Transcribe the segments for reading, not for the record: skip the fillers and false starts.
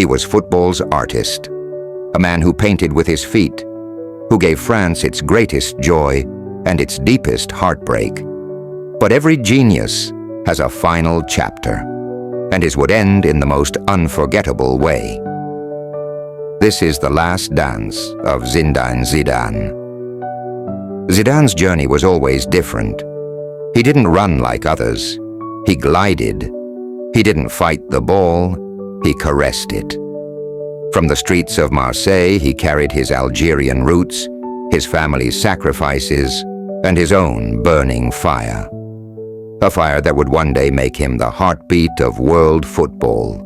He was football's artist, a man who painted with his feet, who gave France its greatest joy and its deepest heartbreak. But every genius has a final chapter, and his would end in the most unforgettable way. This is the last dance of Zinedine Zidane. Zidane's journey was always different. He didn't run like others. He glided. He didn't fight the ball. He caressed it. From the streets of Marseille, he carried his Algerian roots, his family's sacrifices, and his own burning fire. A fire that would one day make him the heartbeat of world football.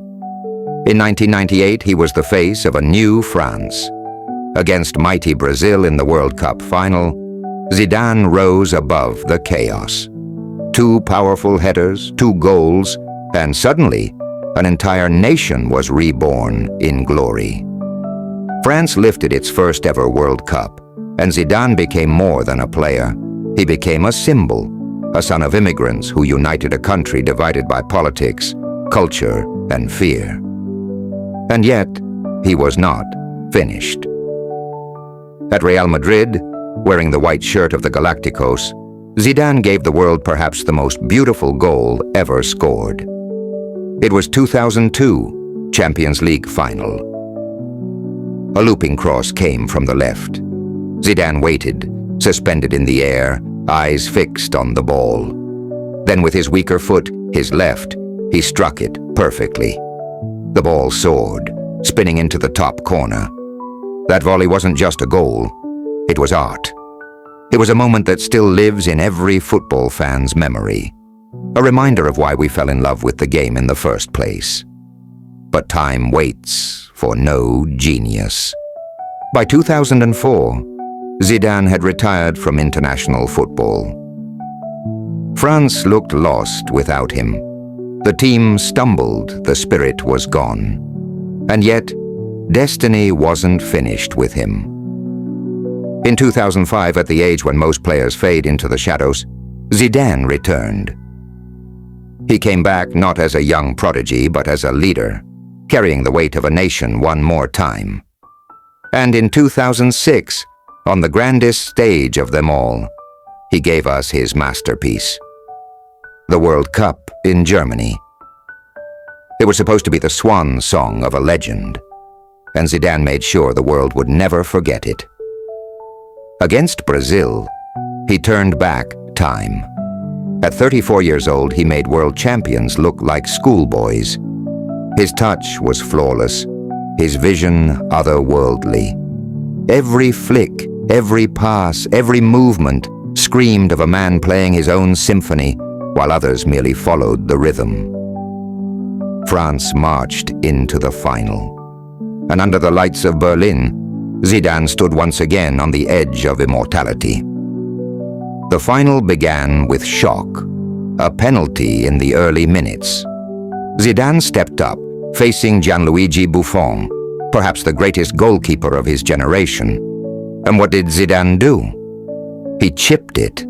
In 1998, he was the face of a new France. Against mighty Brazil in the World Cup final, Zidane rose above the chaos. 2 powerful headers, 2 goals, and suddenly, an entire nation was reborn in glory. France lifted its first ever World Cup, and Zidane became more than a player. He became a symbol, a son of immigrants who united a country divided by politics, culture, and fear. And yet, he was not finished. At Real Madrid, wearing the white shirt of the Galacticos, Zidane gave the world perhaps the most beautiful goal ever scored. It was 2002 Champions League final. A looping cross came from the left. Zidane waited, suspended in the air, eyes fixed on the ball. Then with his weaker foot, his left, he struck it perfectly. The ball soared, spinning into the top corner. That volley wasn't just a goal, it was art. It was a moment that still lives in every football fan's memory, a reminder of why we fell in love with the game in the first place. But time waits for no genius. By 2004, Zidane had retired from international football. France looked lost without him. The team stumbled, the spirit was gone. And yet, destiny wasn't finished with him. In 2005, at the age when most players fade into the shadows, Zidane returned. He came back not as a young prodigy, but as a leader, carrying the weight of a nation one more time. And in 2006, on the grandest stage of them all, he gave us his masterpiece, the World Cup in Germany. It was supposed to be the swan song of a legend, and Zidane made sure the world would never forget it. Against Brazil, he turned back time. At 34 years old, he made world champions look like schoolboys. His touch was flawless, his vision otherworldly. Every flick, every pass, every movement screamed of a man playing his own symphony while others merely followed the rhythm. France marched into the final. And under the lights of Berlin, Zidane stood once again on the edge of immortality. The final began with shock, a penalty in the early minutes. Zidane stepped up, facing Gianluigi Buffon, perhaps the greatest goalkeeper of his generation. And what did Zidane do? He chipped it,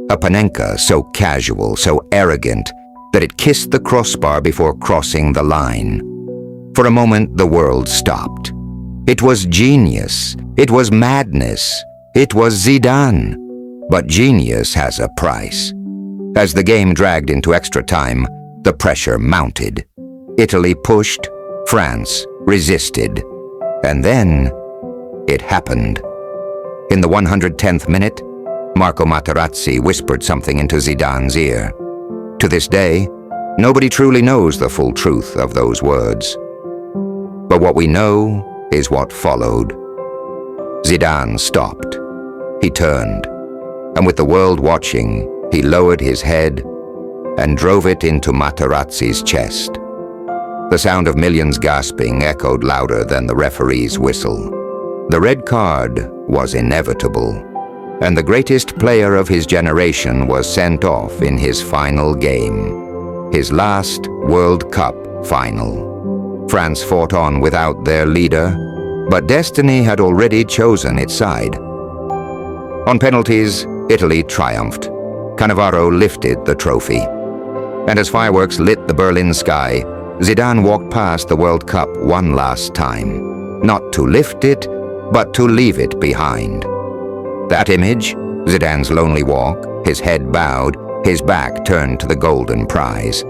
a Panenka so casual, so arrogant, that it kissed the crossbar before crossing the line. For a moment, the world stopped. It was genius. It was madness. It was Zidane. But genius has a price. As the game dragged into extra time, the pressure mounted. Italy pushed, France resisted. And then, it happened. In the 110th minute, Marco Materazzi whispered something into Zidane's ear. To this day, nobody truly knows the full truth of those words. But what we know is what followed. Zidane stopped. He turned, and with the world watching, he lowered his head and drove it into Materazzi's chest. The sound of millions gasping echoed louder than the referee's whistle. The red card was inevitable, and the greatest player of his generation was sent off in his final game, his last World Cup final. France fought on without their leader, but destiny had already chosen its side. On penalties, Italy triumphed. Cannavaro lifted the trophy. And as fireworks lit the Berlin sky, Zidane walked past the World Cup one last time, not to lift it, but to leave it behind. That image, Zidane's lonely walk, his head bowed, his back turned to the golden prize,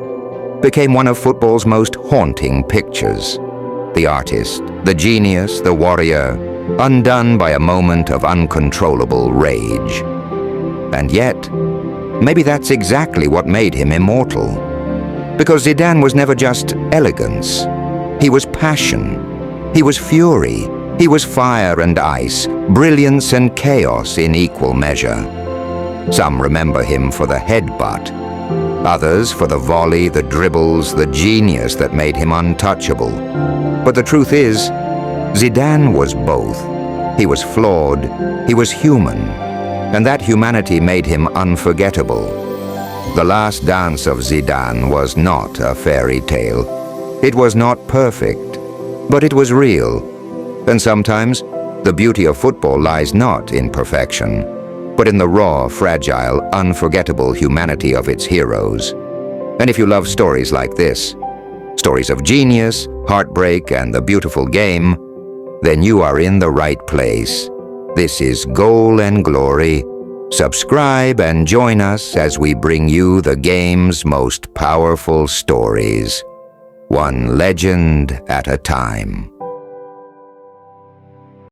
became one of football's most haunting pictures. The artist, the genius, the warrior, undone by a moment of uncontrollable rage. And yet, maybe that's exactly what made him immortal. Because Zidane was never just elegance. He was passion. He was fury. He was fire and ice, brilliance and chaos in equal measure. Some remember him for the headbutt. Others for the volley, the dribbles, the genius that made him untouchable. But the truth is, Zidane was both. He was flawed, he was human, and that humanity made him unforgettable. The last dance of Zidane was not a fairy tale. It was not perfect, but it was real. And sometimes, the beauty of football lies not in perfection, but in the raw, fragile, unforgettable humanity of its heroes. And if you love stories like this, stories of genius, heartbreak, and the beautiful game, then you are in the right place. This is Goal and Glory. Subscribe and join us as we bring you the game's most powerful stories, one legend at a time.